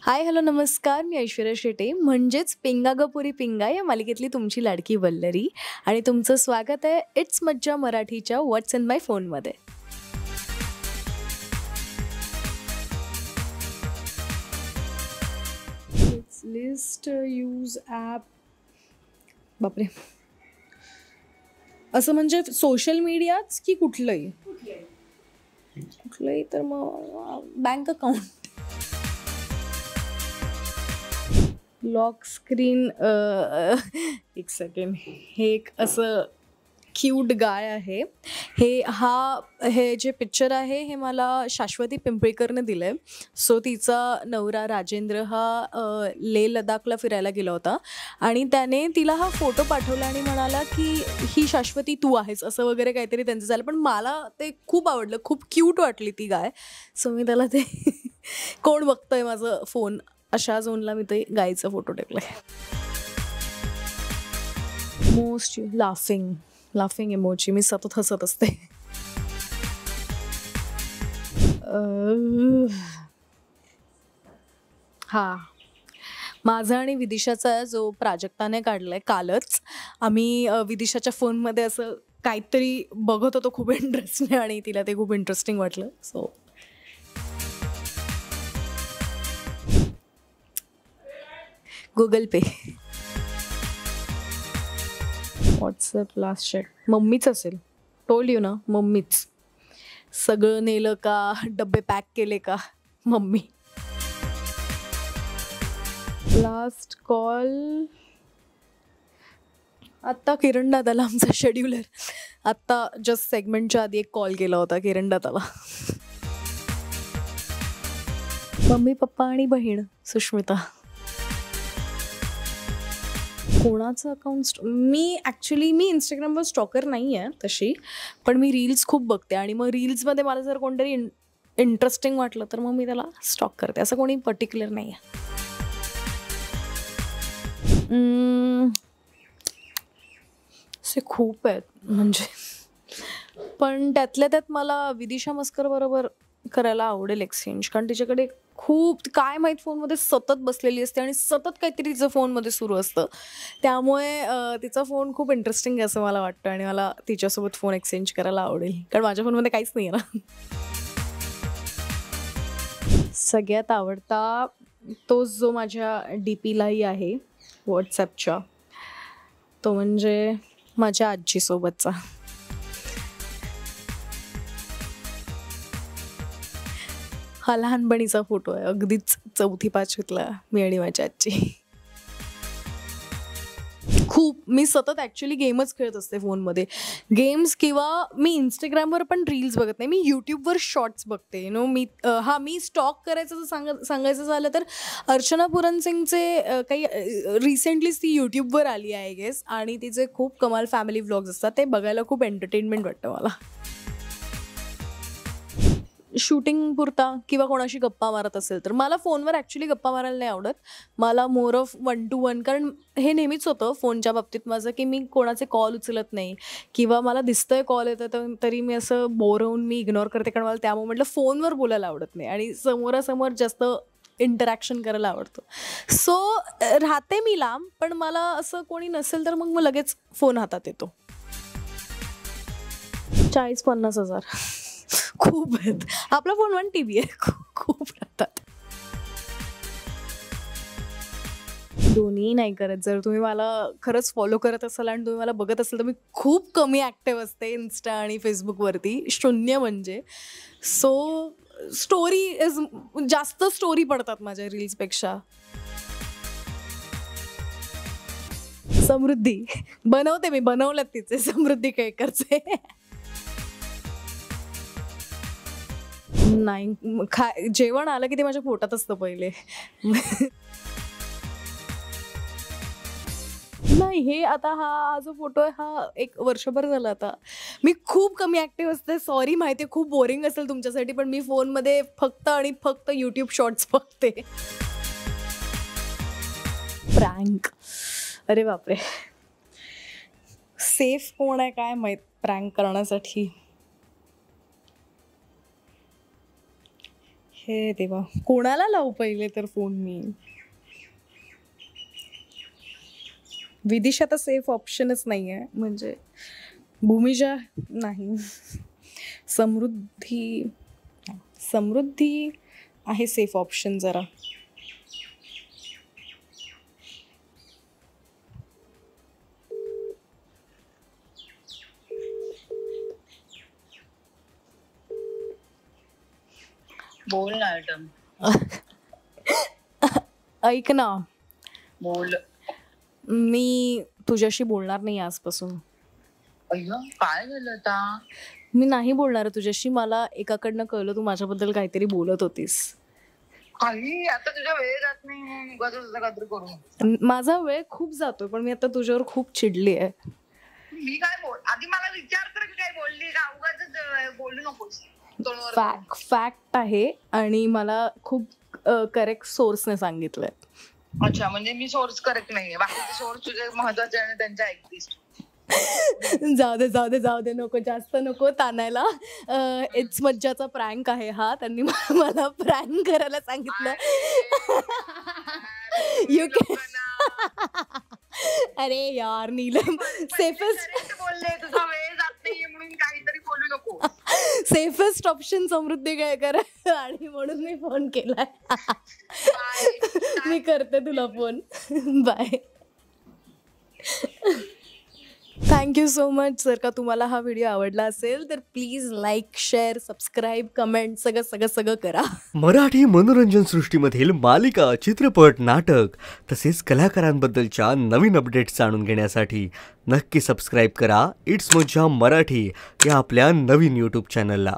हाय, hello, नमस्कार. मी ऐश्वर्या शेटे म्हणजेच पिंगा ग पुरी पिंगा या मालिकेतली तुमची लाडकी वल्लरी आणि तुमचं स्वागत आहे इट्स मज्जा मराठीच्या व्हॉट्स इन माय फोनमध्ये. List use app. बापरे, असं म्हणजे सोशल मीडियाच की कुठलंही कुठलंही तर मग बँक अकाउंट, लॉक स्क्रीन. एक सेकंड. हे एक असं क्यूट गाय आहे. हे जे पिक्चर आहे हे मला शाश्वती पिंपळीकरने दिलं आहे. सो तिचा नवरा राजेंद्र हा लेह लडाखला फिरायला गेला होता आणि त्याने तिला हा फोटो पाठवला आणि म्हणाला की ही शाश्वती तू आहेस, असं वगैरे काहीतरी त्यांचं झालं. पण मला ते खूप आवडलं, खूप क्यूट वाटली ती गाय. सो मी त्याला ते कोण बघतंय माझं फोन अशा झोनला मी ते गायचा फोटो टाकलाय. Most laughing emoji. मी सतत हसत असते. हा, माझा आणि विदिशाचा जो प्राजक्ताने काढलाय कालच. आम्ही विदिशाच्या फोनमध्ये असं काहीतरी बघत होतो खूप इंटरेस्टिंग आणि तिला ते खूप इंटरेस्टिंग वाटलं. सो गुगल पे, व्हॉट्सअप लास्ट चॅट मम्मीच असेल. टोल्ड यू ना, मम्मीच. सगळं नेलं का, डब्बे पॅक केले का, मम्मी. लास्ट कॉल आत्ता किरण दादाला, आमचा शेड्युलर. आत्ता जस्ट सेगमेंटच्या आधी एक कॉल केला होता किरण दादाला. मम्मी, पप्पा आणि बहीण सुष्मिता. कोणाचं अकाउंट? मी इंस्टाग्रामवर स्टॉकर नाही आहे तशी, पण मी रील्स खूप बघते आणि मग रील्समध्ये मला जर कोणतरी इंटरेस्टिंग वाटलं तर मग मी त्याला स्टॉक करते. असं कोणी पर्टिक्युलर नाही आहे. असे खूप आहेत म्हणजे, पण त्यातल्या त्यात मला विदिशा मस्कर बरोबर करायला आवडेल एक्सचेंज, कारण तिच्याकडे खूप काय माहीत फोनमध्ये सतत बसलेली असते आणि सतत काहीतरी तिचं फोनमध्ये सुरू असतं. त्यामुळे तिचा फोन खूप इंटरेस्टिंग आहे असं मला वाटतं आणि मला तिच्यासोबत फोन एक्सचेंज करायला आवडेल, कारण माझ्या फोनमध्ये काहीच नाही आहे ना. सगळ्यात आवडता तोच जो माझ्या डी पीलाही आहे व्हॉट्सॲपच्या, तो म्हणजे माझ्या आजीसोबतचा. हा लहानपणीचा फोटो आहे, अगदीच 4थी-5वीतला मी आणि माझी आजी. खूप मी सतत ॲक्च्युली गेमच खेळत असते फोनमध्ये. गेम्स किंवा मी इंस्टाग्रामवर पण रील्स बघत नाही, मी यूट्यूबवर शॉर्ट्स बघते. मी स्टॉक करायचं सांगायचं झालं तर अर्चना पुरनसिंगचे काही रिसेंटलीच ती यूट्यूबवर आली आहे आय गेस, आणि तिचे खूप कमाल फॅमिली व्लॉग्स असतात. ते बघायला खूप एंटरटेनमेंट वाटतं मला. शूटिंग पुरता किंवा कोणाशी गप्पा मारत असेल तर. मला फोनवर ॲक्च्युली गप्पा मारायला नाही आवडत. मला मोर ऑफ 1 to 1, कारण हे नेहमीच होतं फोनच्या बाबतीत माझं की मी कोणाचे कॉल उचलत नाही किंवा मला दिसतंय कॉल येतं तरी मी असं बोर होऊन मी इग्नोर करते, कारण मला त्या मोमेंटला फोनवर बोलायला आवडत नाही आणि समोरासमोर जास्त इंटरॅक्शन करायला आवडतं. सो राहते मी लांब, पण मला असं कोणी नसेल तर मग लगेच फोन हातात येतो. 40-50 हजार खूप आहेत. आपला फोन 1 TB आहे. खूप राहतात. दोन्ही नाही करत. जर तुम्ही मला खरंच फॉलो करत असाल आणि तुम्ही मला बघत असाल तर मी खूप कमी ॲक्टिव्ह असते इन्स्टा आणि फेसबुकवरती, 0 म्हणजे. सो जास्त स्टोरी पडतात माझ्या रील्सपेक्षा. समृद्धी बनवते मी, बनवलेत तिचे समृद्धी केळकरचे. नाही, जेवण आलं की ते माझ्या पोटात असतं पहिले. नाही, हे आता हा जो फोटो आहे हा 1 वर्षभर झाला आता. मी खूप कमी ॲक्टिव्ह असते. सॉरी, माहिती आहे खूप बोरिंग असेल तुमच्यासाठी, पण मी फोनमध्ये फक्त आणि फक्त यूट्यूब शॉर्ट्स बघते. प्रँक, अरे बापरे, सेफ कोण आहे काय माहीत प्रँक करण्यासाठी. हे देवा, कोणाला लावू पहिले तर फोन मी? विदिशा तर सेफ ऑप्शनच नाही आहे, म्हणजे भूमिजा नाही, समृद्धी समृद्धी आहे सेफ ऑप्शन जरा. बोल ना आयटम. ऐक ना, बोल. मी तुझ्याशी बोलणार नाही आजपासून. अय्या काय झालं आता? मी नाही बोलणार आहे तुझ्याशी. मला एकाकडनं कळलं तू माझ्याबद्दल काहीतरी बोलत होतीस. काही आता तुझ्या वेळ जात नाही, उगाच असं काहीतरी करू. माझा वेळ खूप जातोय, पण मी आता तुझ्यावर खूप चिडली आहे. मी काय बोल, आधी मला विचार कर की काय बोलली का, उगाच बोलू नकोस तोंडवर. फॅक्ट आहे आणि मला खूप करेक्ट सोर्सने सांगितलंय. अच्छा, म्हणजे मी सोर्स करेक्ट नाहीये, बाकीचे सोर्स तुझे महत्वाचे आणि त्यांच्या ऐकतीस. जाऊ दे, नको, जास्त नको ताणायला. इट्स मज्जाचा प्रँक आहे हा. त्यांनी मला प्रँक करायला सांगितलं. यू अरे यार नीलम, बोलले तुझा वेळ जात नाहीये म्हणून काहीतरी बोलू नको. सेफेस्ट ऑप्शन समृद्धी केळकर आणि म्हणून मी फोन केलाय. मी करते तुला phone. Bye. Thank you so much. जर का तुम्हाला हा व्हिडिओ आवडला असेल तर please like, share, subscribe, comment सगळं करा. मराठी मनोरंजन सृष्टीमधील मालिका, चित्रपट, नाटक तसेच कलाकारांबद्दलच्या नवीन अपडेट्स जाणून घेण्यासाठी नक्की सबस्क्राईब करा इट्स मज्जा मराठी या आपल्या नवीन यूट्यूब चॅनलला.